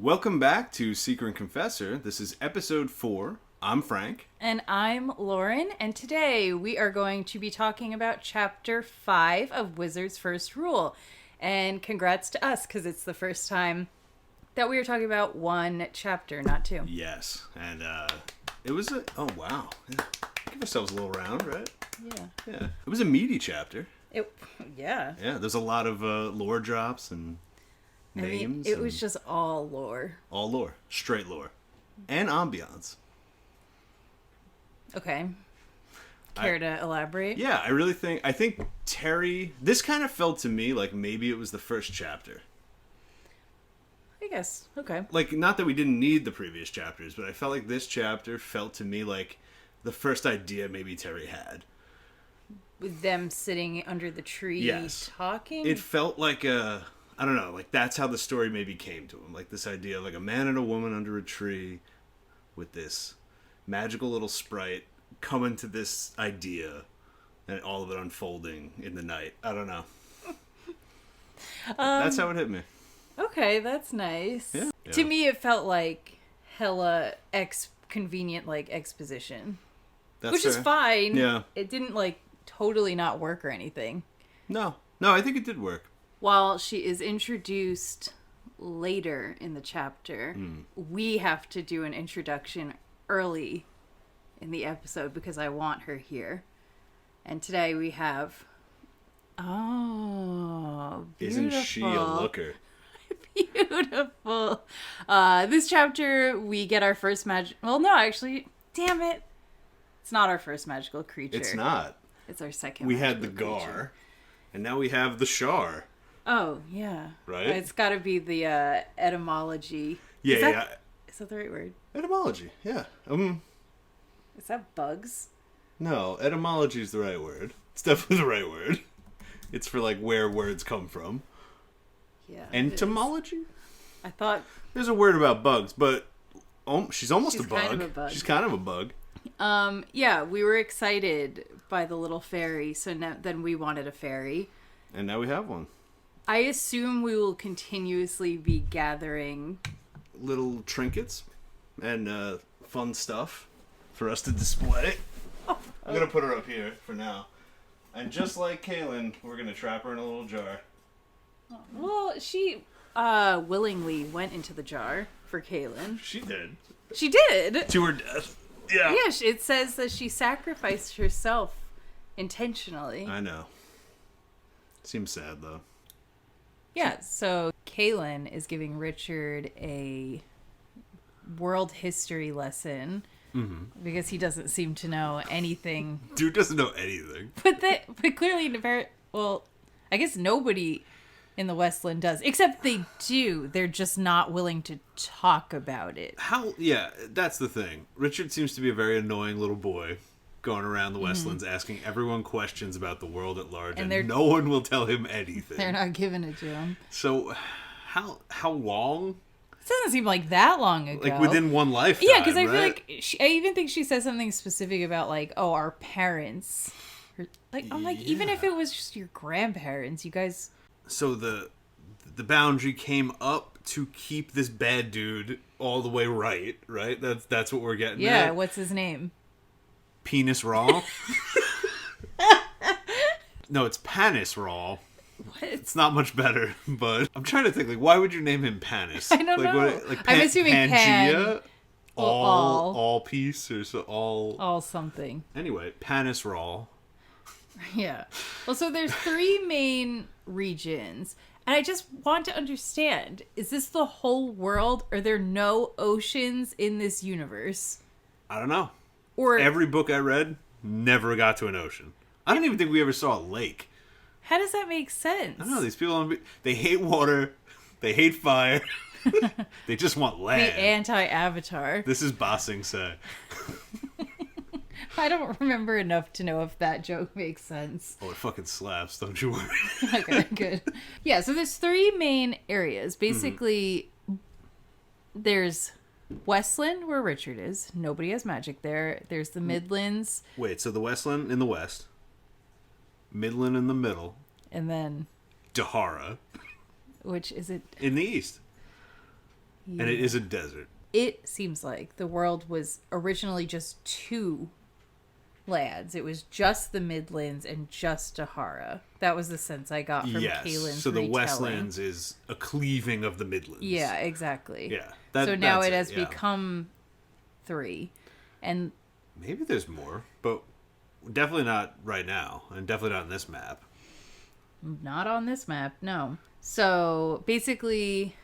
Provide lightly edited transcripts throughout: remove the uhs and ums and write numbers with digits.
Welcome back to Seeker and Confessor. This is episode 4. I'm Frank. And I'm Lauren, and today we are going to be talking about Chapter 5 of Wizard's First Rule. And congrats to us, because it's the first time that we are talking about one chapter, not two. Yes, and it was a... Oh, wow. Give ourselves a little round, right? Yeah. It was a meaty chapter. Yeah. Yeah, there's a lot of lore drops and names. It was just all lore. All lore. Straight lore. And ambiance. Okay. Care to elaborate? Yeah, I think Terry... This kind of felt to me like maybe it was the first chapter. I guess. Okay. Like, not that we didn't need the previous chapters, but I felt like this chapter felt to me like the first idea maybe Terry had. With them sitting under the tree talking? It felt like I don't know, like that's how the story maybe came to him. Like this idea of like a man and a woman under a tree with this magical little sprite coming to this idea and all of it unfolding in the night. I don't know. That's how it hit me. Okay, that's nice. Yeah. To me, it felt like hella convenient like exposition. Which is fine. Yeah. It didn't like totally not work or anything. No, I think it did work. While she is introduced later in the chapter, we have to do an introduction early in the episode because I want her here. And today we have... Oh, beautiful. Isn't she a looker? Beautiful. This chapter, we get our first magic... Well, no, actually, damn it. It's not our first magical creature. It's not. It's our second We had the creature. Gar, and now we have the Shar. Oh, yeah. Right? It's got to be the etymology. Yeah, Is that the right word? Etymology, yeah. Is that bugs? No, etymology is the right word. It's definitely the right word. It's for, like, where words come from. Yeah. Entomology? I thought... There's a word about bugs, but she's almost a bug. Kind of a bug. She's kind of a bug. Yeah, we were excited by the little fairy, so then we wanted a fairy. And now we have one. I assume we will continuously be gathering... Little trinkets and fun stuff for us to display. I'm going to put her up here for now. And just like Kahlan, we're going to trap her in a little jar. Well, she willingly went into the jar for Kahlan. She did. She did! To her death. Yeah. Yeah, it says that she sacrificed herself intentionally. I know. Seems sad, though. Yeah, so Kahlan is giving Richard a world history lesson because he doesn't seem to know anything. Dude doesn't know anything. But clearly, I guess nobody in the Westland does, except they do. They're just not willing to talk about it. Yeah, that's the thing. Richard seems to be a very annoying little boy going around the Westlands asking everyone questions about the world at large, and no one will tell him anything. They're not giving it to him. So, how long? It doesn't seem like that long ago. Like within one lifetime, yeah, because I right? feel like I even think she says something specific about like, oh, our parents. Like, I'm like, even if it was just your grandparents, you guys. So the boundary came up to keep this bad dude all the way right? That's what we're getting. Yeah, at. What's his name? Penis Raw. No, it's Panis Raw. What? It's not much better, but I'm trying to think, like, why would you name him Panis? I don't know. I'm assuming Pangea? All. All piece or so all something. Anyway, Panis Raw. Yeah. Well, so there's 3 main regions, and I just want to understand, is this the whole world? Are there no oceans in this universe? I don't know. Or every book I read never got to an ocean. I don't even think we ever saw a lake. How does that make sense? I don't know. These people, they hate water. They hate fire. They just want land. The anti-Avatar. This is Ba Sing Se. I don't remember enough to know if that joke makes sense. Oh, it fucking slaps. Don't you worry. Okay, good. Yeah, so there's 3 main areas. Basically, there's Westland, where Richard is. Nobody has magic there. There's the Midlands. Wait, so the Westland in the west. Midland in the middle. And then... Dahara. Which is it? In the east. And it is a desert. It seems like the world was originally just 2 lands. It was just the Midlands and just Dahara. That was the sense I got from Kahlan's so the retelling. Westlands is a cleaving of the Midlands. Yeah, exactly. Yeah. So now it has become 3. And maybe there's more, but definitely not right now, and definitely not on this map. Not on this map, no. So basically,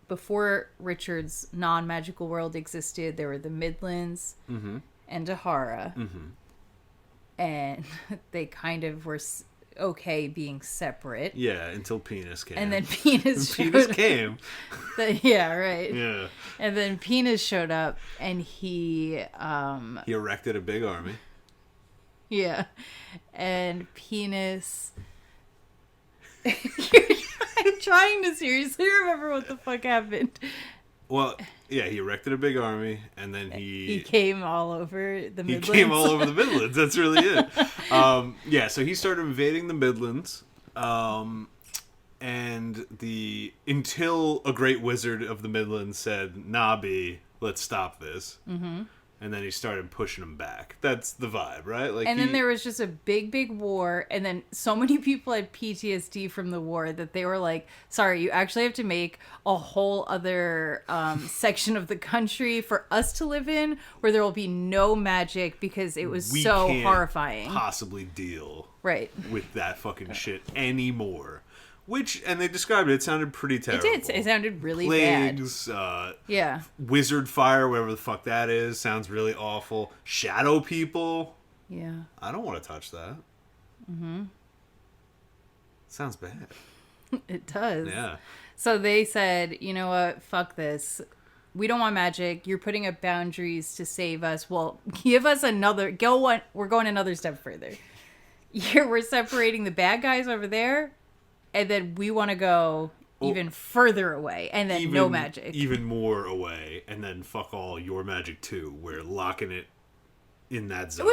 before Richard's non-magical world existed, there were the Midlands and Dahara. And they kind of were okay being separate. Yeah, until Penis came. And then Penis came. Yeah, right. Yeah. And then Penis showed up, and he erected a big army. Yeah. And Penis... I'm trying to seriously remember what the fuck happened. Well, yeah, he erected a big army, and then he came all over the Midlands. He came all over the Midlands. That's really it. Yeah, so he started invading the Midlands, and until a great wizard of the Midlands said, "Nah, B, let's stop this." Mm-hmm. And then he started pushing them back. That's the vibe, right? Like, then there was just a big war, and then so many people had PTSD from the war that they were like, sorry, you actually have to make a whole other section of the country for us to live in where there will be no magic because it was so horrifying. Possibly deal right with that fucking shit anymore. Which, and they described it, it sounded pretty terrible. It did. It sounded really Plagues, bad. Yeah. Wizard fire, whatever the fuck that is, sounds really awful. Shadow people. Yeah. I don't want to touch that. Mm-hmm. Sounds bad. It does. Yeah. So they said, you know what, fuck this. We don't want magic. You're putting up boundaries to save us. Well, give us another, we're going another step further. We're separating the bad guys over there. And then we want to go even further away, and then no magic. Even more away, and then fuck all your magic too. We're locking it in that zone.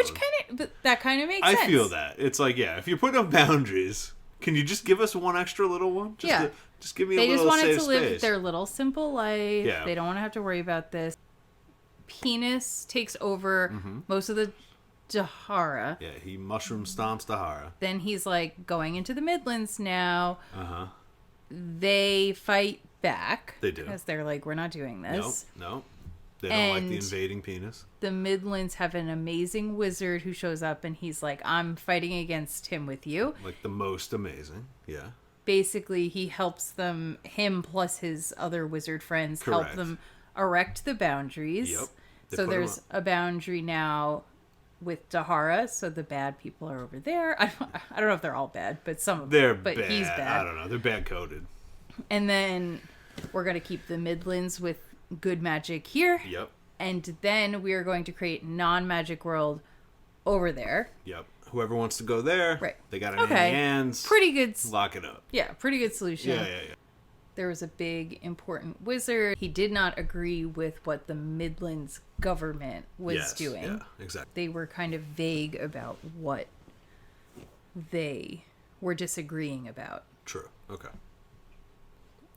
That kind of makes sense. I feel that. It's like, yeah, if you put up boundaries, can you just give us one extra little one? Just give me a little safe space. They just wanted to live their little simple life. Yeah. They don't want to have to worry about this. Penis takes over most of the Dahara. Yeah, he mushroom stomps Dahara. Then he's like going into the Midlands now. Uh-huh. They fight back. They do. Because they're like, we're not doing this. No. They don't like the invading Penis. The Midlands have an amazing wizard who shows up and he's like, I'm fighting against him with you. Like the most amazing. Yeah. Basically, he helps them, him plus his other wizard friends, help them erect the boundaries. Yep. So there's a boundary now with Dahara, so the bad people are over there. I don't know if they're all bad, but some of them. But bad. He's bad. I don't know. They're bad coded. And then we're going to keep the Midlands with good magic here. Yep. And then we are going to create non-magic world over there. Yep. Whoever wants to go there, right. They got it in their hands. Pretty good. Lock it up. Yeah, pretty good solution. Yeah. There was a big, important wizard. He did not agree with what the Midlands government was doing. Yeah, exactly. They were kind of vague about what they were disagreeing about. True. Okay.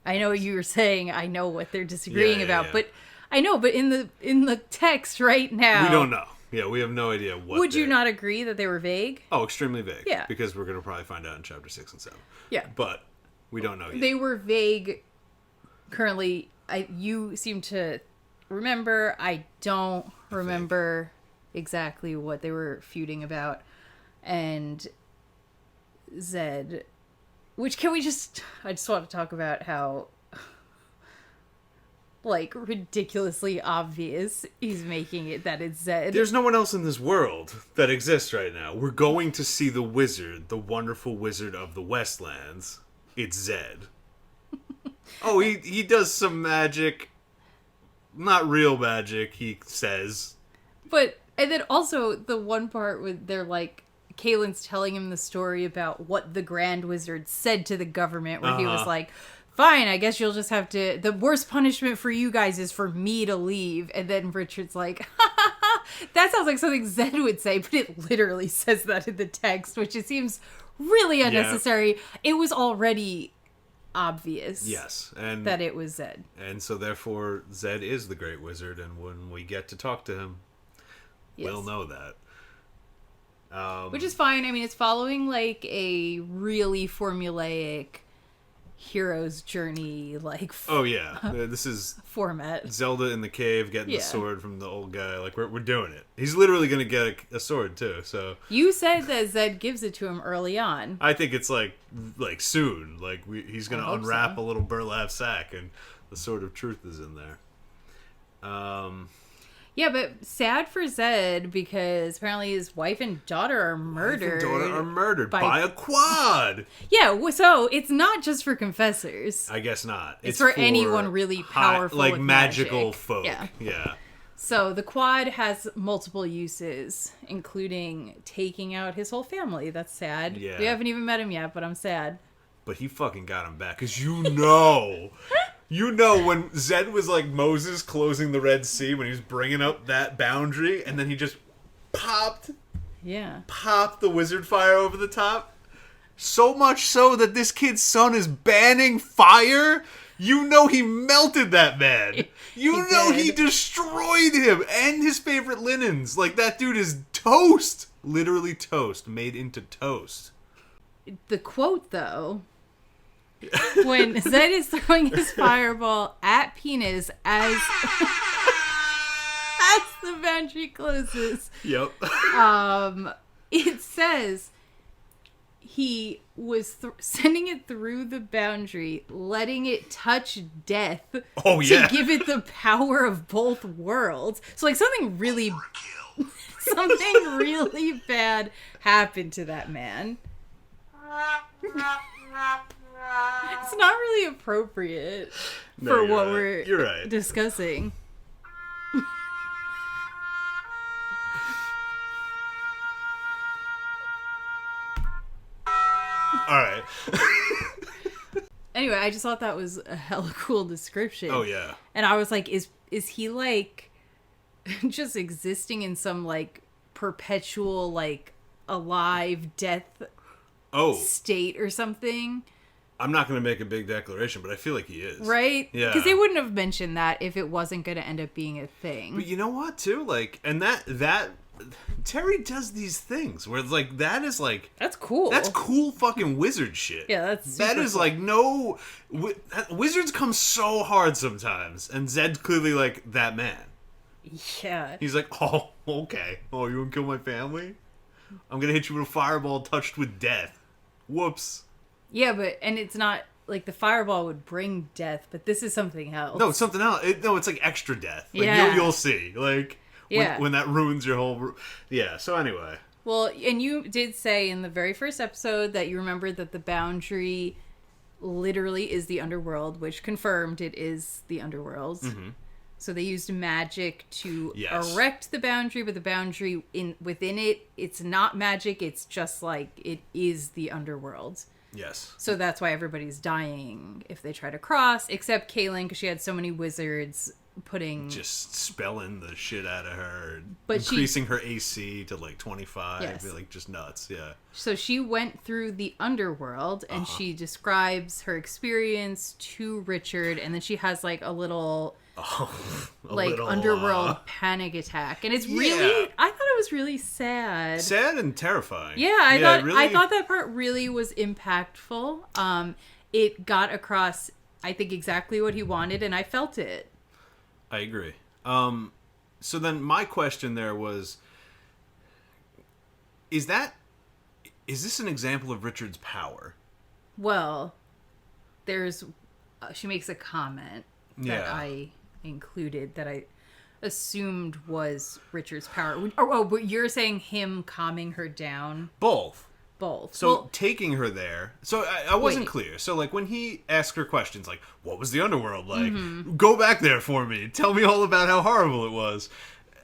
I know you were saying I know what they're disagreeing about, but I know, but in the text right now, we don't know. Yeah, we have no idea what. Would you not agree that they were vague? Oh, extremely vague. Yeah. Because we're going to probably find out in chapter 6 and 7. Yeah. But we don't know yet. They were vague currently. You seem to remember. I don't remember exactly what they were feuding about. And Zed, which I just want to talk about how like ridiculously obvious he's making it that it's Zed. There's no one else in this world that exists right now. We're going to see the wizard, the wonderful wizard of the Westlands. It's Zed. Oh, he does some magic. Not real magic, he says. But, and then also the one part where they're like, Kahlan's telling him the story about what the Grand Wizard said to the government, where he was like, fine, I guess you'll just have to, the worst punishment for you guys is for me to leave. And then Richard's like, ha ha ha, that sounds like something Zed would say, but it literally says that in the text, which it seems really unnecessary. Yeah. It was already obvious. Yes, and that it was Zed. And so therefore Zed is the Great Wizard, and when we get to talk to him, we'll know that. Which is fine. I mean, it's following like a really formulaic hero's journey, like this is format. Zelda in the cave getting the sword from the old guy. Like we're doing it. He's literally gonna get a sword too. So you said that Zed gives it to him early on. I think it's like soon. Like he's gonna unwrap a little burlap sack, and the sword of truth is in there. Yeah, but sad for Zed because apparently his wife and daughter are murdered. By a quad. Yeah, so it's not just for confessors. I guess not. It's for anyone really powerful, like with magical magic. folk. Yeah. So the quad has multiple uses, including taking out his whole family. That's sad. Yeah. We haven't even met him yet, but I'm sad. But he fucking got him back, because You know when Zed was like Moses closing the Red Sea, when he was bringing up that boundary, and then he just popped the wizard fire over the top? So much so that this kid's son is banning fire? You know he melted that man. He destroyed him and his favorite linens. Like, that dude is toast. Literally toast. Made into toast. The quote, though... when Zed is throwing his fireball at Penis as the boundary closes. Yep. It says he was sending it through the boundary, letting it touch death to give it the power of both worlds. So like something really bad happened to that man. It's not really appropriate for what we're discussing. All right. Anyway, I just thought that was a hella cool description. Oh, yeah. And I was like, is he, like, just existing in some, like, perpetual, like, alive death state or something? I'm not going to make a big declaration, but I feel like he is. Right? Yeah. Because they wouldn't have mentioned that if it wasn't going to end up being a thing. But you know what, too? Like, and that Terry does these things where it's like, that is like... That's cool. That's cool fucking wizard shit. Yeah, that's super That is cool. like, wizards come so hard sometimes, and Zed's clearly like that man. Yeah. He's like, oh, okay. Oh, you want to kill my family? I'm going to hit you with a fireball touched with death. Whoops. Yeah, and it's not like the fireball would bring death, but this is something else. No, it's something else. It's like extra death. Like, yeah. You'll see. Like, when that ruins your whole... Yeah, so anyway. Well, and you did say in the very first episode that you remembered that the boundary literally is the underworld, which confirmed it is the underworld. Mm-hmm. So they used magic to erect the boundary, but the boundary within it, it's not magic. It's just like it is the underworld. Yes. So that's why everybody's dying if they try to cross, except Kahlan, because she had so many wizards just spelling the shit out of her, but increasing her AC to like 25, yes. Like just nuts. Yeah. So she went through the underworld, and she describes her experience to Richard, and then she has like a little... underworld panic attack, and it's really I thought it was really sad and terrifying. I thought that part really was impactful. It got across, I think, exactly what he wanted, and I felt it. I agree. So then my question there was, is this an example of Richard's power? Well, there's she makes a comment that I included that I assumed was Richard's power. But you're saying him calming her down? Both. So taking her there. So I wasn't clear. So like when he asked her questions like, what was the underworld like? Mm-hmm. Go back there for me. Tell me all about how horrible it was.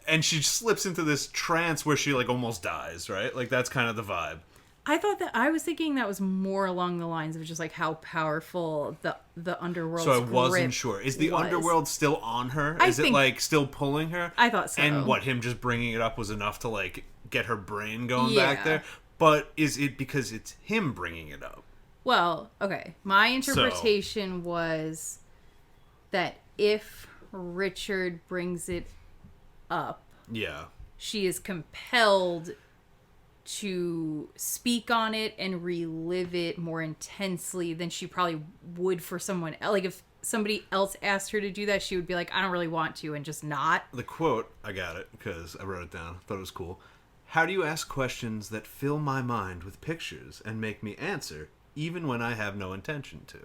And she slips into this trance where she like almost dies, right? Like that's kind of the vibe. I was thinking that was more along the lines of just like how powerful the underworld's So I wasn't sure. Is the underworld still on her? Is it like still pulling her? I thought so. And him just bringing it up was enough to like get her brain going back there? But is it because it's him bringing it up? Well, okay. My interpretation was that if Richard brings it up, Yeah. she is compelled to speak on it and relive it more intensely than she probably would for someone else. Like, if somebody else asked her to do that, she would be like, I don't really want to, and just not. The quote, I got it because I wrote it down. Thought it was cool. How do you ask questions that fill my mind with pictures and make me answer, even when I have no intention to?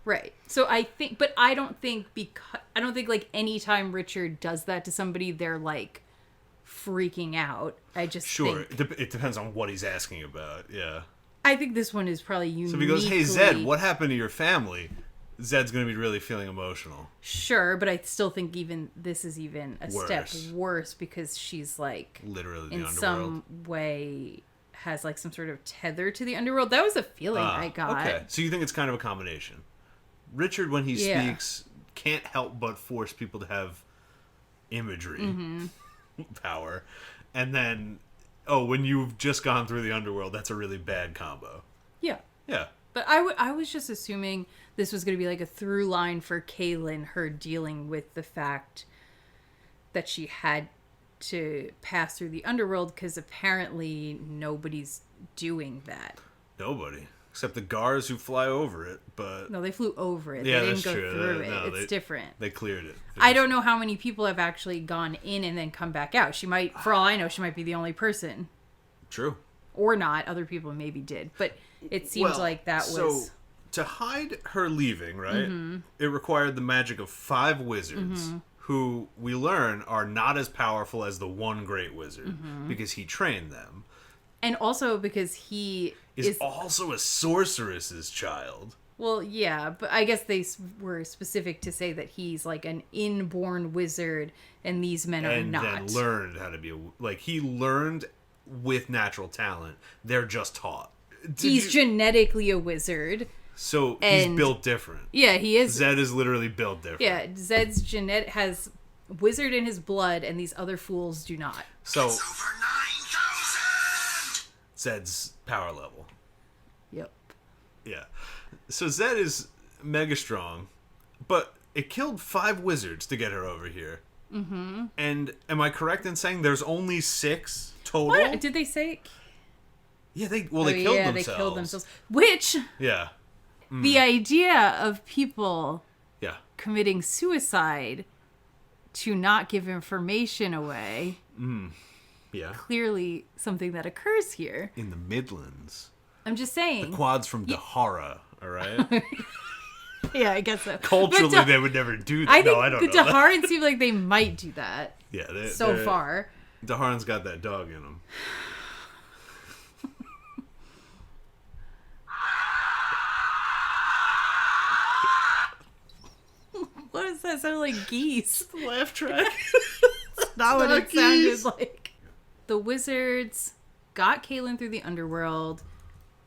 Right. So I think, but I don't think like anytime Richard does that to somebody, they're like freaking out. I just Sure. think, It depends on what he's asking about. Yeah. I think this one is probably uniquely... So if he goes, hey, Zed, what happened to your family? Zed's going to be really feeling emotional. Sure, but I still think this is even a step Worse. worse because she's like... Literally the in underworld. some way has like some sort of tether to the underworld. That was a feeling I got. Okay. So you think it's kind of a combination. Richard, when he Yeah. speaks, can't help but force people to have imagery power. And then, when you've just gone through the underworld, that's a really bad combo. Yeah. Yeah. But I was just assuming this was going to be like a through line for Kahlan, her dealing with the fact that she had to pass through the underworld because apparently nobody's doing that. Nobody. Except the guards who fly over it, but... No, they flew over it. Yeah, they that's didn't go true. through it. No, It's different. They cleared it. I don't know how many people have actually gone in and then come back out. She might, for all I know, she might be the only person. True. Or not. Other people maybe did. But it seems like that was... So, to hide her leaving, right, it required the magic of 5 wizards, who we learn are not as powerful as the one great wizard, because he trained them. And also because he Is also a sorceress's child. Well, yeah, but I guess they were specific to say that he's like an inborn wizard and these men are And not. then learned how to be he learned with natural talent. They're just taught. He's genetically a wizard. So he's built different. Yeah, he is. Zed is literally built different. Yeah, Zed's genetic has wizard in his blood and these other fools do not. So It's over 9,000! Zed's power level. Yep. Yeah. So Zed is mega strong, but it killed 5 wizards to get her over here. Mm-hmm. And am I correct in saying there's only 6 total? What? Did they say? Yeah, they killed themselves. They killed themselves. Which, Yeah. the idea of people Yeah. committing suicide to not give information away, Yeah. clearly something that occurs here. In the Midlands. I'm just saying. Quad's from Dahara, all right? Yeah, I guess so. Culturally, But they would never do that. I think I don't the know. Daharans seem like they might do that Yeah, so far. Daharan's got that dog in him. What does that sound like? Geese. Laugh track. Not what not it sounded geese. like. The wizards got Kahlan through the underworld.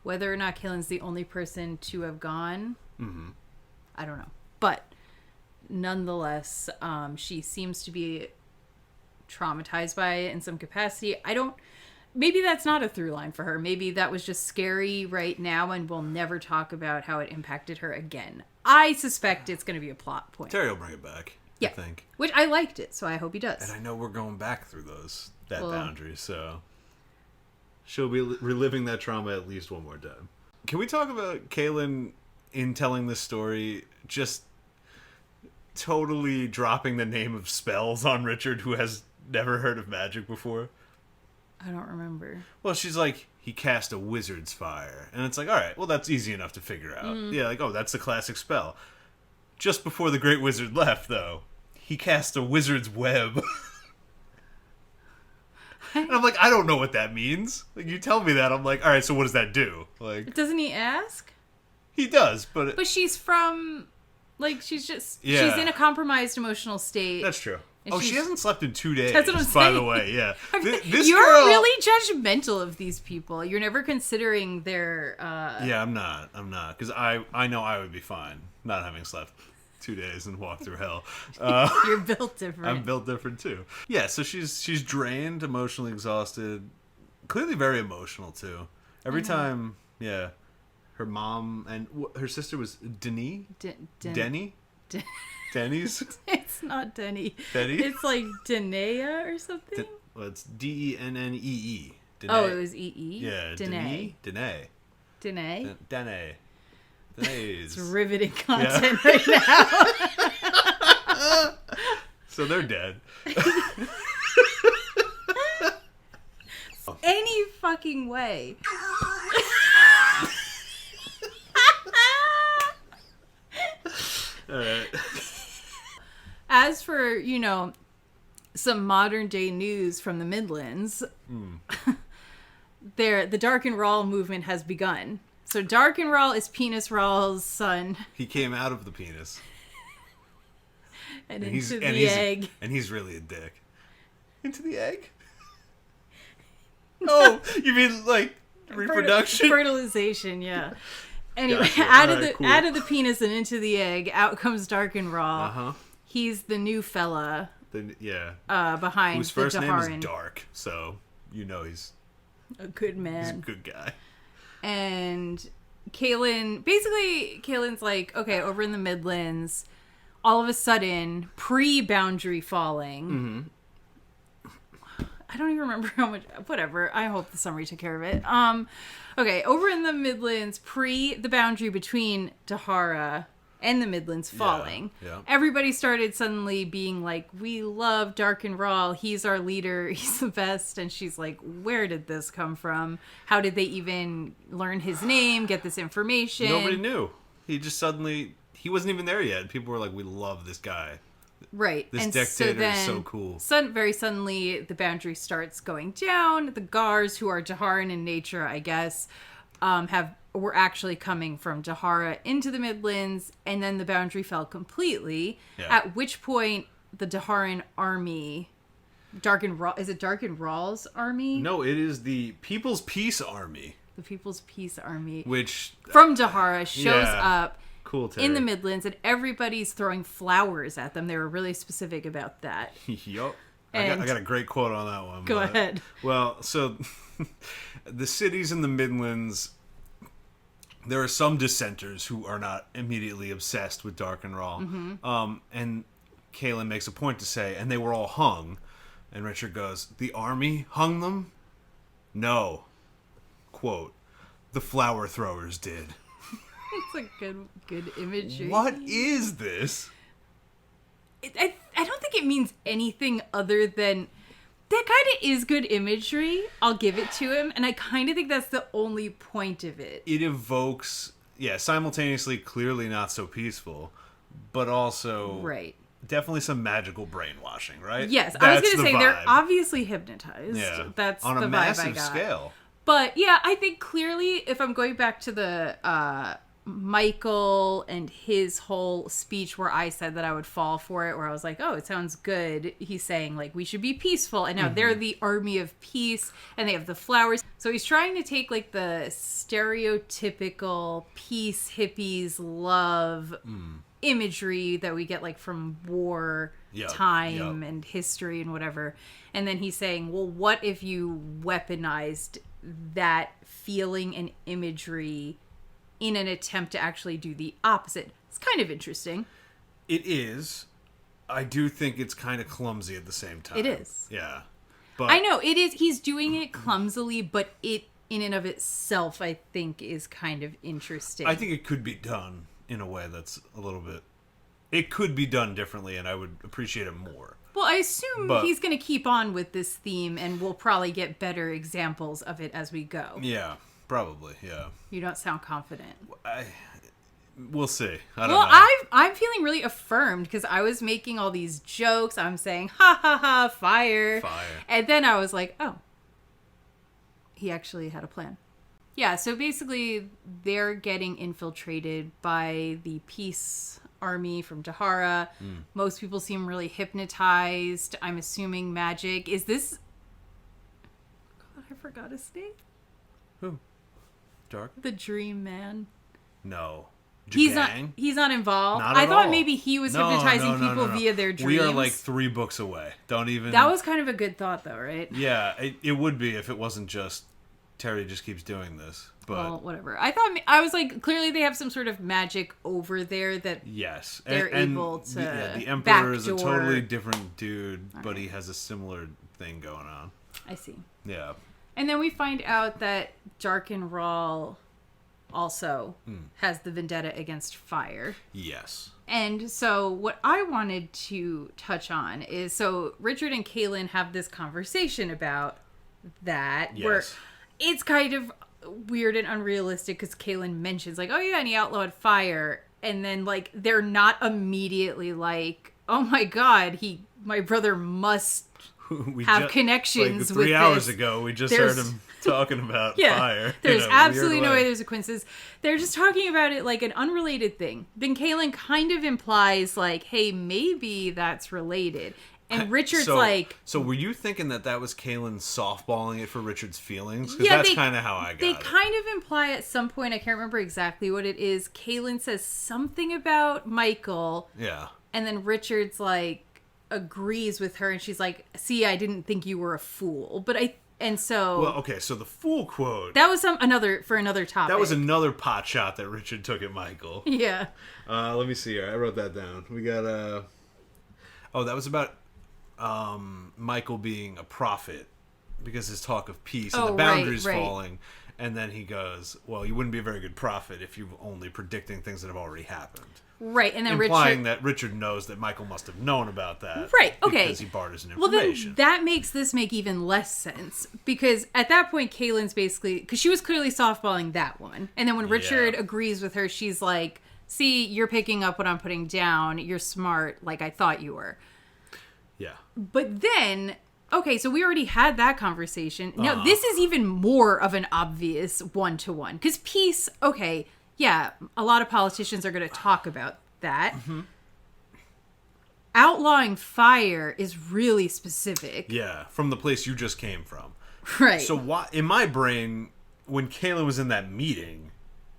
Whether or not Kahlan's the only person to have gone, I don't know. But nonetheless, she seems to be traumatized by it in some capacity. Maybe that's not a through line for her. Maybe that was just scary right now and we'll never talk about how it impacted her again. I suspect it's going to be a plot point. Terry will bring it back, Yeah. I think. Which I liked it, so I hope he does. And I know we're going back through that Well- boundary, so she'll be reliving that trauma at least one more time. Can we talk about Kahlan in telling this story just totally dropping the name of spells on Richard, who has never heard of magic before? I don't remember. Well, she's like, he cast a wizard's fire. And it's like, all right, well, that's easy enough to figure out. Yeah, like, that's the classic spell. Just before the great wizard left, though, he cast a wizard's web. And I'm like, I don't know what that means. Like, you tell me that, I'm like, all right, so what does that do? Like, Doesn't he ask? he does, but... But she's from, like, she's Yeah. in a compromised emotional state. That's true. And She she's- hasn't slept in 2 days, That's what I'm by saying. the way, yeah. This You're girl... really judgmental of these people. You're never considering their, Yeah, I'm not. Because I know I would be fine not having slept 2 days and walked through hell. you're built different. I'm built different too. Yeah, so she's drained, emotionally exhausted, clearly very emotional too. Every time, her mom and her sister was Denny. Denny. Denny's. It's not Denny. Denny. It's like Danae or something. Well, it's Dennee. Oh, it was EE. Yeah, Danae. Danae. Danae. Danae. It's riveting content right now. So they're dead. Any fucking way. Alright. As for, some modern day news from the Midlands, the Dark and Rawl movement has begun. So Dark and Rawl is Penis Rawl's son. He came out of the penis. And into the egg. And he's really a dick. Into the egg? Oh, you mean like reproduction? Fertilization, yeah. Anyway, Gotcha. out of the penis and into the egg, out comes Dark and Raw. Uh-huh. He's the new fella. Behind whose first the name Daharan. is Dark, so he's a good man. He's a good guy. And Kahlan's like, okay, over in the Midlands, all of a sudden, pre-boundary falling. Mm-hmm. I don't even remember how much. Whatever. I hope the summary took care of it. Okay, over in the Midlands, pre the boundary between Dahara and the Midlands falling, everybody started suddenly being like, we love Dark and Rawl. He's our leader. He's the best. And she's like, where did this come from? How did they even learn his name, get this information? Nobody knew. He just suddenly, he wasn't even there yet. People were like, we love this guy. Right. This dictator is so cool. Very suddenly, the boundary starts going down. The Gars, who are Daharan in nature, I guess, were actually coming from Dahara into the Midlands, and then the boundary fell completely. Yeah. At which point, the Daharan army, is it Dark and Rawl's army? No, it is the People's Peace Army. The People's Peace Army. Which... from Dahara shows up cool, in the Midlands, and everybody's throwing flowers at them. They were really specific about that. Yup. I got a great quote on that one. Go ahead. Well, so the cities in the Midlands, there are some dissenters who are not immediately obsessed with Dark and Rawl. Mm-hmm. And Kahlan makes a point to say, and they were all hung. And Richard goes, the army hung them? No. Quote, the flower throwers did. It's a good imagery. What is this? I don't think it means anything other than that kind of is good imagery. I'll give it to him. And I kind of think that's the only point of it. It evokes, simultaneously clearly not so peaceful, but also definitely some magical brainwashing, right? Yes, I was going to say they're obviously hypnotized. Yeah, that's on the a vibe massive I got. scale. But yeah, I think clearly if I'm going back to the Michael and his whole speech where I said that I would fall for it, where I was like, oh, it sounds good. He's saying like we should be peaceful, and now they're the army of peace and they have the flowers. So he's trying to take like the stereotypical peace, hippies, love imagery that we get like from war time and history and whatever. And then he's saying, well, what if you weaponized that feeling and imagery in an attempt to actually do the opposite? It's kind of interesting. It is. I do think it's kind of clumsy at the same time. It is. Yeah. But I know, it is. He's doing it clumsily, but it, in and of itself, I think is kind of interesting. I think it could be done in a way that's a little bit... It could be done differently, and I would appreciate it more. Well, I assume he's going to keep on with this theme, and we'll probably get better examples of it as we go. Yeah. Probably, yeah. You don't sound confident. We'll see. I don't know. I'm feeling really affirmed because I was making all these jokes. I'm saying, ha ha ha, fire. And then I was like, oh, he actually had a plan. Yeah, so basically they're getting infiltrated by the peace army from Dahara. Most people seem really hypnotized. I'm assuming magic. Is this... God, I forgot his name. Who? Dark? The Dream Man. No. He's not involved. Not I at thought all. Maybe he was hypnotizing people via their dreams. We are like 3 books away. Don't even... That was kind of a good thought though, right? Yeah, it would be if it wasn't just Terry just keeps doing this. But well, whatever. I was like, clearly they have some sort of magic over there that yes, they're able to the Emperor is a backdoor. totally different dude, but he has a similar thing going on. I see. Yeah. And then we find out that Dark and Rawl also has the vendetta against fire. Yes. And so what I wanted to touch on is, so Richard and Kahlan have this conversation about that, Yes. where it's kind of weird and unrealistic because Kahlan mentions like, oh yeah, and he outlawed fire. And then like, they're not immediately like, oh my God, my brother must have connections like with 3 hours this. ago, we just heard him talking about fire. There's in a absolutely weird no way there's a coincidence. They're just talking about it like an unrelated thing. Then Kahlan kind of implies like, hey, maybe that's related. And Richard's like... So were you thinking that was Kahlan softballing it for Richard's feelings? Because Yeah, that's kind of how I got They it. kind of imply at some point, I can't remember exactly what it is, Kahlan says something about Michael. Yeah. And then Richard's like, agrees with her. And she's like, see, I didn't think you were a fool. Well, okay, so the fool quote... That was another topic. That was another pot shot that Richard took at Michael. Yeah. Let me see here. I wrote that down. We got Oh, that was about Michael being a prophet because his talk of peace and the boundaries falling. And then he goes, well, you wouldn't be a very good prophet if you're only predicting things that have already happened. Right, and then implying that Richard knows that Michael must have known about that. Right, okay. Because he barters in information. Well, then that makes this make even less sense. Because at that point, Kahlan's basically... Because she was clearly softballing that one. And then when Richard agrees with her, she's like, see, you're picking up what I'm putting down. You're smart, like I thought you were. Yeah. But then... Okay, so we already had that conversation. Now, this is even more of an obvious one-to-one. Because peace, okay... Yeah, a lot of politicians are going to talk about that. Mm-hmm. Outlawing fire is really specific. Yeah, from the place you just came from. Right. So why, in my brain, when Kayla was in that meeting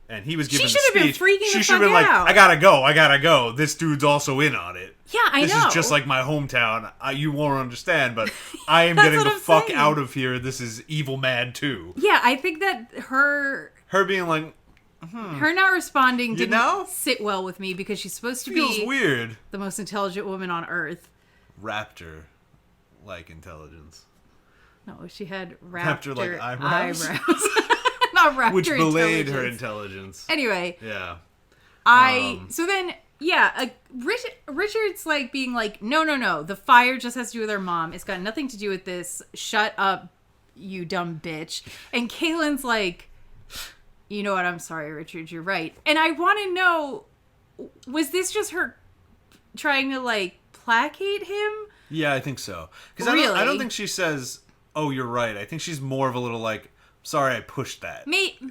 and he was giving the should have been speech, freaking she the should have fuck been like, out. I gotta go. This dude's also in on it. Yeah, I know. This is just like my hometown. You won't understand, but I am getting the fuck out of here. This is evil mad too. Yeah, I think that her being like... Her not responding didn't sit well with me because she's supposed to be weird. The most intelligent woman on earth. Raptor-like intelligence. No, she had raptor-like eyebrows. Not raptor which belayed her intelligence. Anyway. Yeah. So then, Richard's like being like, no. The fire just has to do with her mom. It's got nothing to do with this. Shut up, you dumb bitch. And Kahlan's like... You know what? I'm sorry, Richard. You're right. And I want to know, was this just her trying to, like, placate him? Yeah, I think so. Because really? I don't think she says, oh, you're right. I think she's more of a little like, sorry, I pushed that.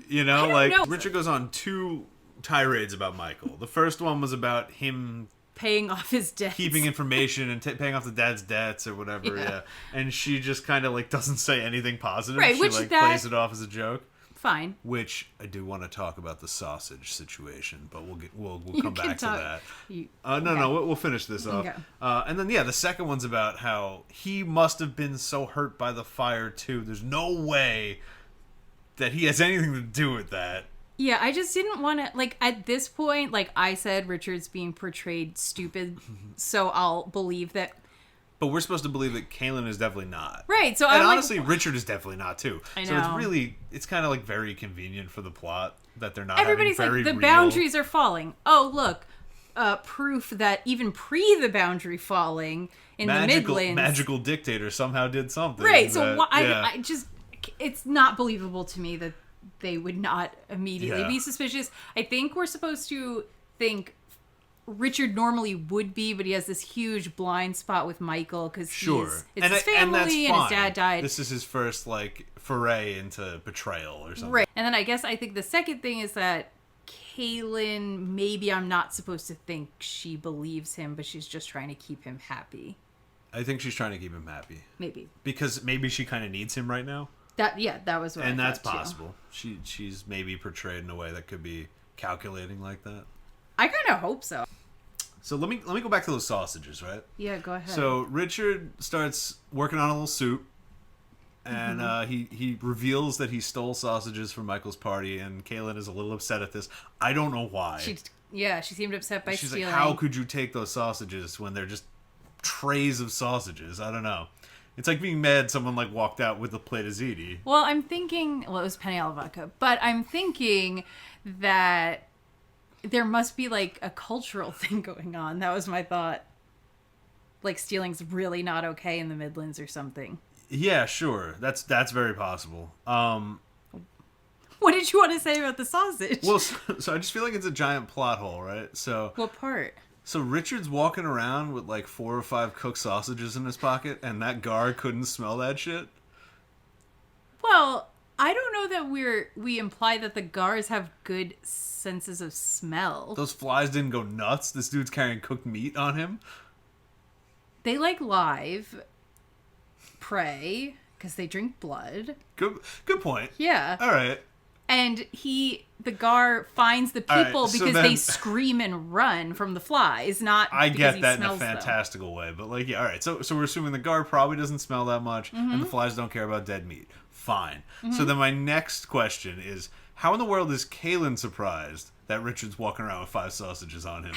You know? Like, Richard goes on 2 tirades about Michael. The first one was about him... Paying off his debts. Keeping information and paying off the dad's debts or whatever, yeah. And she just kind of, like, doesn't say anything positive. Right, she, like, plays it off as a joke. Fine. Which I do want to talk about the sausage situation, but we'll come back to that. No, we'll finish this off. Okay. And then the second one's about how he must have been so hurt by the fire too. There's no way that he has anything to do with that. Yeah, I just didn't want to, like, at this point, like I said, Richard's being portrayed stupid, so I'll believe that. But we're supposed to believe that Kahlan is definitely not. Right, so and honestly, Richard is definitely not, too. I know. So it's kind of, like, very convenient for the plot that they're not Everybody's having very like, the real... boundaries are falling. Oh, look, proof that even pre the boundary falling in the Midlands... Magical dictator somehow did something. Right, so I just... It's not believable to me that they would not immediately be suspicious. I think we're supposed to think... Richard normally would be, but he has this huge blind spot with Michael because it's his family and his dad died. This is his first like foray into betrayal or something. Right. And then I guess I think the second thing is that Kahlan, maybe I'm not supposed to think she believes him, but she's just trying to keep him happy. I think she's trying to keep him happy. Maybe. Because maybe she kind of needs him right now. That was what I thought, that's possible. She's maybe portrayed in a way that could be calculating like that. I kind of hope so. So let me go back to those sausages, right? Yeah, go ahead. So Richard starts working on a little soup. And he reveals that he stole sausages from Michael's party, and Kahlan is a little upset at this. I don't know why. She seemed upset by She's stealing. like, how could you take those sausages when they're just trays of sausages? I don't know. It's like being mad someone like walked out with a plate of ziti. Well, I'm thinking, it was penne alla vodka, but I'm thinking that there must be like a cultural thing going on. That was my thought. Like stealing's really not okay in the Midlands or something. Yeah, sure. That's very possible. What did you want to say about the sausage? Well, so I just feel like it's a giant plot hole, right? So What part? So Richard's walking around with like 4 or 5 cooked sausages in his pocket, and that guard couldn't smell that shit? Well, I don't know that we imply that the Gars have good senses of smell. Those flies didn't go nuts? This dude's carrying cooked meat on him? They like live prey because they drink blood. Good point. Yeah. All right. And the Gar finds the people right, so because then- they scream and run from the flies, not I because get he that in a smells them. fantastical way, but like, yeah, all right. So we're assuming the guard probably doesn't smell that much, Mm-hmm. and the flies don't care about dead meat. Fine. So then my next question is, how in the world is Kahlan surprised that Richard's walking around with 5 sausages on him?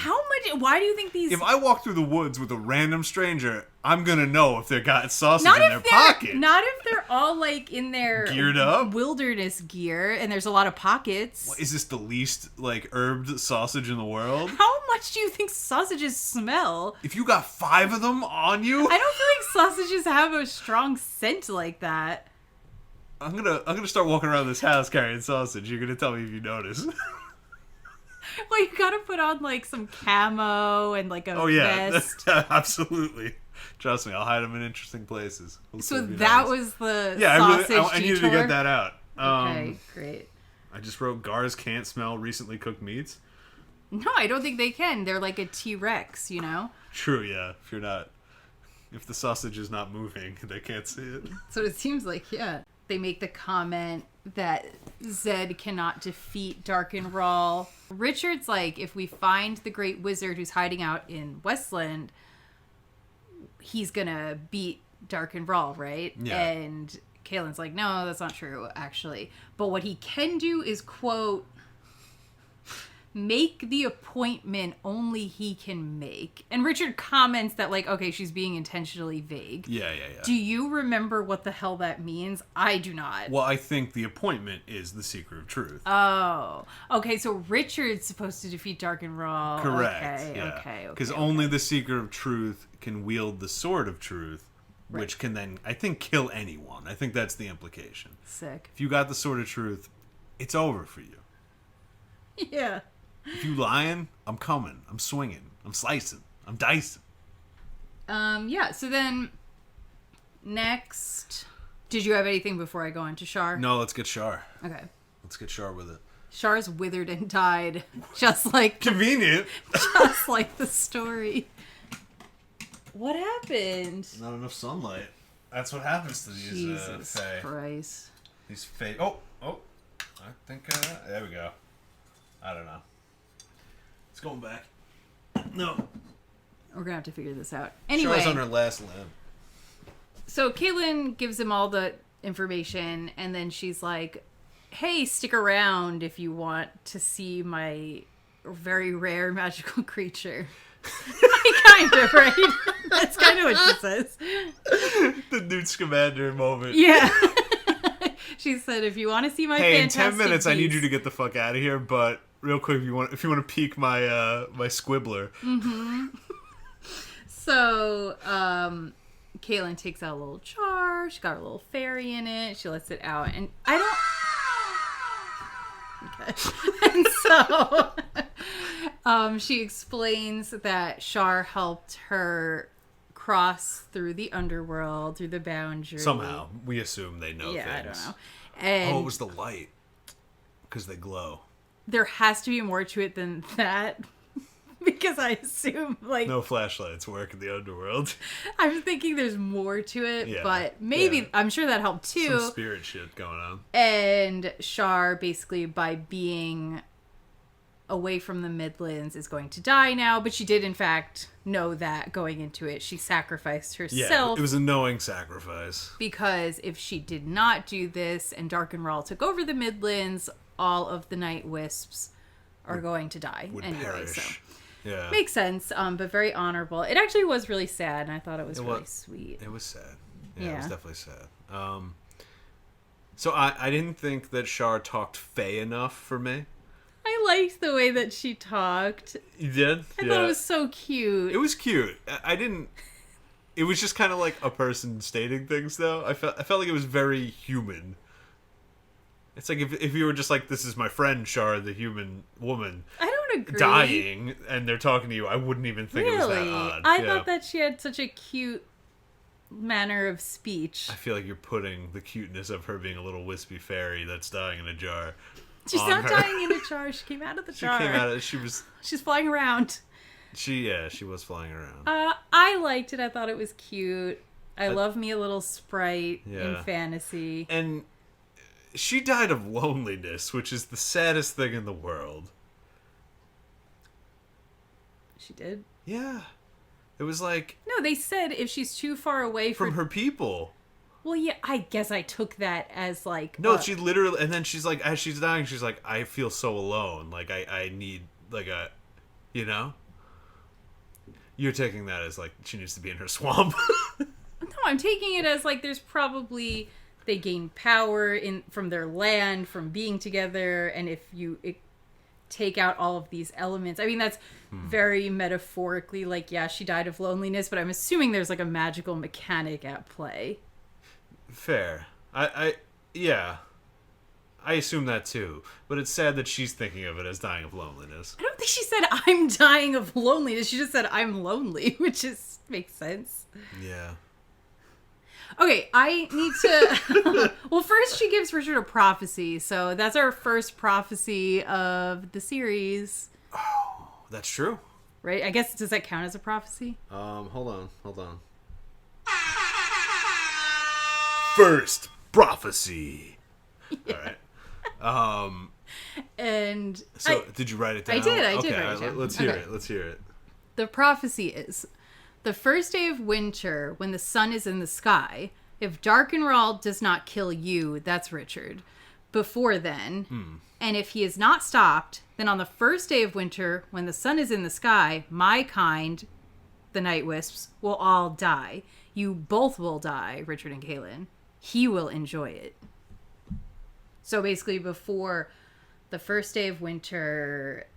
Why do you think these... If I walk through the woods with a random stranger, I'm gonna know if they got sausage not in if their they're pocket. Not if they're all like in their Geared up? wilderness gear and there's a lot of pockets. Is this the least like herbed sausage in the world? How much do you think sausages smell? If you got 5 of them on you, I don't feel like sausages have a strong scent like that. I'm gonna start walking around this house carrying sausage. You're gonna tell me if you notice. Well, you gotta put on like some camo and like a Oh yeah, vest. absolutely. Trust me, I'll hide them in interesting places. We'll see So if you that notice. was the Yeah, sausage I needed to detour? get that out. Okay, great. I just wrote Gars can't smell recently cooked meats. No, I don't think they can. They're like a T-Rex, you know? True, yeah. If the sausage is not moving, they can't see it. That's what it seems like, yeah. They make the comment that Zed cannot defeat Dark and Rawl. Richard's like, if we find the great wizard who's hiding out in Westland, he's gonna beat Dark and Rawl, right? Yeah. And Kahlan's like, no, that's not true, actually. But what he can do is, quote, make the appointment only he can make. And Richard comments that, like, okay, she's being intentionally vague. Yeah. Do you remember what the hell that means? I do not. Well, I think the appointment is the secret of truth. Oh. Okay, so Richard's supposed to defeat Dark and Raw. Correct. Okay, yeah. okay. Because only the secret of truth can wield the sword of truth, which can then, I think, kill anyone. I think that's the implication. Sick. If you got the sword of truth, it's over for you. Yeah. If you lying, I'm coming. I'm swinging. I'm slicing. I'm dicing. Yeah, so then next... Did you have anything before I go on to Shar? No, let's get Shar. Okay. Let's get Shar with it. Shar's withered and died. Just like Convenient. just like the story. What happened? Not enough sunlight. That's what happens to these Jesus fae. Christ. These fae. Oh. I think, there we go. I don't know. It's going back. No. We're gonna have to figure this out. Anyway. Shar's on her last limb. So Kahlan gives him all the information, and then she's like, hey, stick around if you want to see my very rare magical creature. Kind of, right? That's kind of what she says. The Newt Scamander moment. Yeah. She said, if you want to see my Hey, in fantastic 10 minutes, I need beast- you to get the fuck out of here, but real quick, if you want to peek my my squibbler. So, Kahlan takes out a little jar. She's got a little fairy in it. She lets it out, and I don't... Okay. And so, she explains that Shar helped her cross through the underworld, through the boundary. Somehow, we assume they know Yeah, things. I don't know. And Oh, it was the light. Because they glow. there has to be more to it than that. Because I assume, like... No flashlights work in the underworld. I'm thinking there's more to it, Yeah, but maybe... yeah. I'm sure that helped too. Some spirit shit going on. And Shar, basically, by being away from the Midlands is going to die now, but she did in fact know that going into it. She sacrificed herself. It was a knowing sacrifice. Because if she did not do this and Darkenral took over the Midlands, all of the Night Wisps are going to die anyway. Perish. So Yeah. makes sense, but very honorable. It actually was really sad, and I thought it was really sweet. It was sad. Yeah, it Yeah. was definitely sad. So I didn't think that Shar talked Fae enough for me. I liked the way that she talked. You did? I thought it was so cute. It was cute. I didn't. It was just kind of like a person stating things, though. I felt like it was very human. It's like if you were just like, this is my friend Shar, the human woman, I don't agree. dying, and they're talking to you, I wouldn't even think it was that odd. I thought that she had such a cute manner of speech. I feel like you're putting the cuteness of her being a little wispy fairy that's dying in a jar. She's on not her. dying in a jar. She came out of the jar. She came out of she was She's flying around. she was flying around. I liked it. I thought it was cute. I love me a little sprite in fantasy. And she died of loneliness, which is the saddest thing in the world. She did? Yeah. It was like No, they said if she's too far away from her people. Well, yeah, I guess I took that as like... No, she literally... And then she's like, as she's dying, she's like, I feel so alone. Like, I need, like, a... You know? You're taking that as, like, she needs to be in her swamp. No, I'm taking it as, like, there's probably... They gain power from their land, from being together, and if you take out all of these elements... I mean, that's very metaphorically, like, yeah, she died of loneliness, but I'm assuming there's, like, a magical mechanic at play. Fair. Yeah. I assume that too. But it's sad that she's thinking of it as dying of loneliness. I don't think she said, I'm dying of loneliness. She just said, I'm lonely, which makes sense. Yeah. Okay, I need to... Well, first she gives Richard a prophecy. So that's our first prophecy of the series. Oh, that's true. Right? I guess, does that count as a prophecy? Hold on. First prophecy. Yeah. All right. And... So, did you write it down? I did write it Okay, down. let's hear it. Let's hear it. The prophecy is, the first day of winter, when the sun is in the sky, if Darkenral does not kill you, that's Richard, before then, and if he is not stopped, then on the first day of winter, when the sun is in the sky, my kind, the Night Wisps, will all die. You both will die, Richard and Kahlan. He will enjoy it. So basically, before the first day of winter...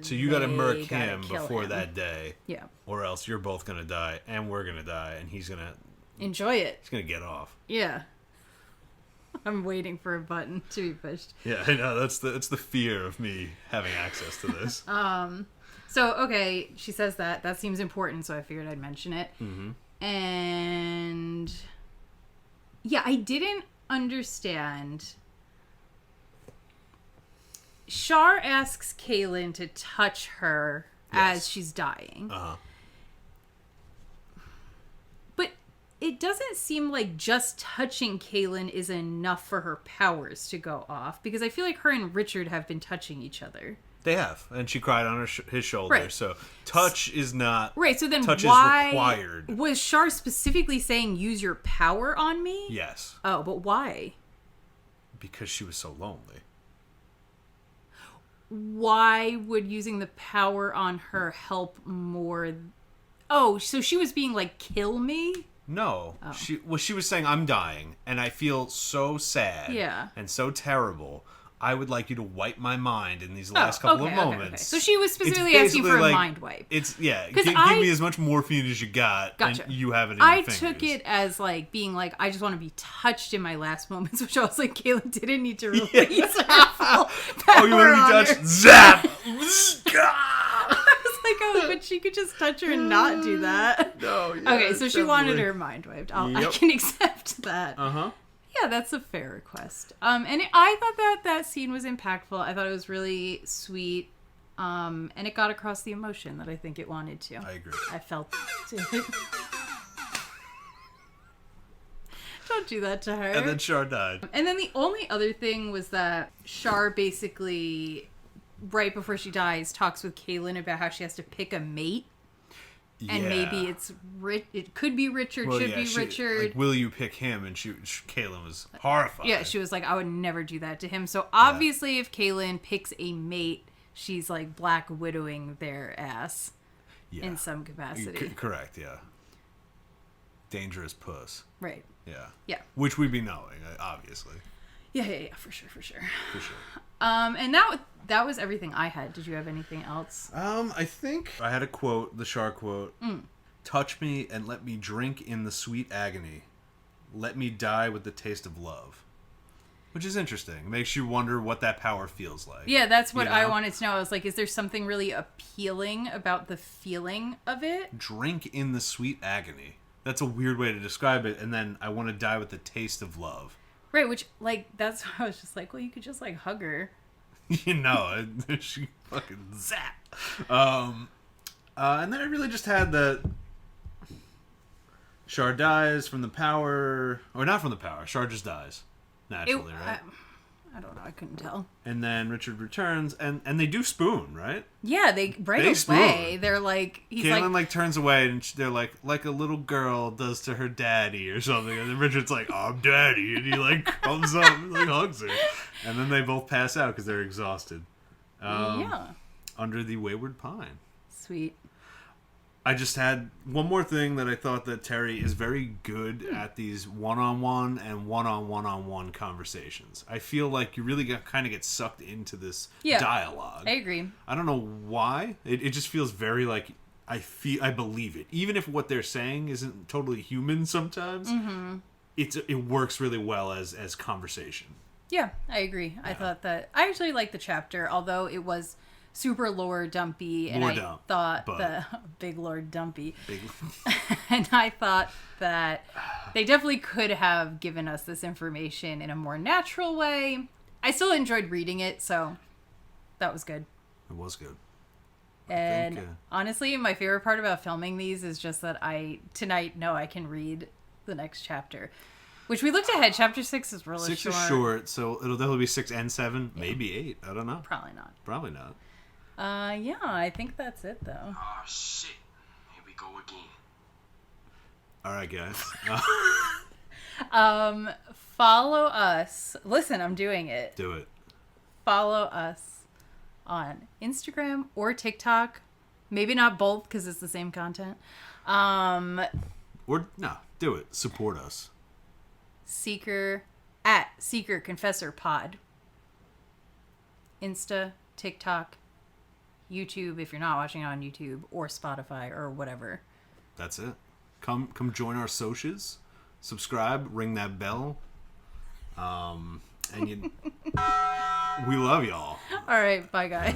So you gotta murk gotta him kill before him. that day. Yeah. Or else you're both gonna die, and we're gonna die, and he's gonna Enjoy it. get off. Yeah. I'm waiting for a button to be pushed. Yeah, I know. That's the fear of me having access to this. So, okay, she says that. That seems important, so I figured I'd mention it. Mm-hmm. And... Yeah, I didn't understand... Shar asks Kahlan to touch her as she's dying. Uh-huh. But it doesn't seem like just touching Kahlan is enough for her powers to go off, because I feel like her and Richard have been touching each other. They have, and she cried on his shoulder. Right. So touch is not Right, so then touch why is required. was Shar specifically saying use your power on me? Yes, Oh, but why? because she was so lonely. Why would using the power on her help more? Oh, so she was being like, kill me? No, she was saying, I'm dying, and I feel so sad, and so terrible. I would like you to wipe my mind in these last couple of moments. Okay. So she was specifically It's asking for basically a like, mind wipe. Give me as much morphine as you got, Gotcha. and you have it in I your fingers. took it as like being like, I just want to be touched in my last moments, which I was like, Kahlan didn't need to release her full power you want to on be her. touched? Zap! I was like, oh, but she could just touch her and not do that. No, yeah, Okay, so she wanted definitely. her mind wiped. I Yep. can accept that. Uh-huh. Yeah, that's a fair request. I thought that scene was impactful. I thought it was really sweet. And it got across the emotion that I think it wanted to. I agree. I felt it. Don't do that to her. And then Shar died. And then the only other thing was that Shar basically right before she dies, talks with Kahlan about how she has to pick a mate. And maybe it's it could be Richard, should be Richard. Like, will you pick him? And Kahlan was horrified. Yeah, she was like, I would never do that to him. So obviously, if Kahlan picks a mate, she's like black widowing their ass in some capacity. Correct, yeah. Dangerous puss. Right. Yeah. Yeah. Which we'd be knowing, obviously. Yeah, for sure. For sure. And that was everything I had. Did you have anything else? I think I had a quote, the Shar quote. Touch me and let me drink in the sweet agony. Let me die with the taste of love. Which is interesting. It makes you wonder what that power feels like. Yeah, that's what I wanted to know. I was like, is there something really appealing about the feeling of it? Drink in the sweet agony. That's a weird way to describe it. And then I want to die with the taste of love. Right, which, like, that's why I was just like, well, you could just, like, hug her. You know, she fucking zap. And then I really just had the Shar dies from the power, or not from the power. Shar just dies naturally, right? I don't know. I couldn't tell. And then Richard returns, and they do spoon, right? Yeah, they away. Spoon. They're like, he's Kahlan like turns away, and they're like a little girl does to her daddy or something. And then Richard's like, I'm daddy, and he like comes up and like hugs her, and then they both pass out because they're exhausted. Under the Wayward Pine. Sweet. I just had one more thing that I thought that Terry is very good at these one-on-one and one-on-one-on-one conversations. I feel like you really kind of get sucked into this dialogue. I agree. I don't know why. It just feels very like I believe it. Even if what they're saying isn't totally human sometimes, it works really well as conversation. Yeah, I agree. Yeah. I thought that... I actually liked the chapter, although it was super lore dumpy, and the big Lord dumpy. And I thought that they definitely could have given us this information in a more natural way. I still enjoyed reading it, so that was good. It was good. And honestly, my favorite part about filming these is just that I know I can read the next chapter. Which we looked ahead. Chapter 6 is really short. 6 is short, so it'll definitely be 6 and 7, maybe 8. I don't know. Probably not. Probably not. Yeah, I think that's it, though. Oh, shit. Here we go again. All right, guys. Follow us. Listen, I'm doing it. Do it. Follow us on Instagram or TikTok. Maybe not both, because it's the same content. Do it. Support us. At Seeker Confessor Pod. Insta, TikTok, YouTube if you're not watching it on YouTube, or Spotify or whatever. That's it. Come join our socials. Subscribe, ring that bell. We love y'all. All right, bye guys.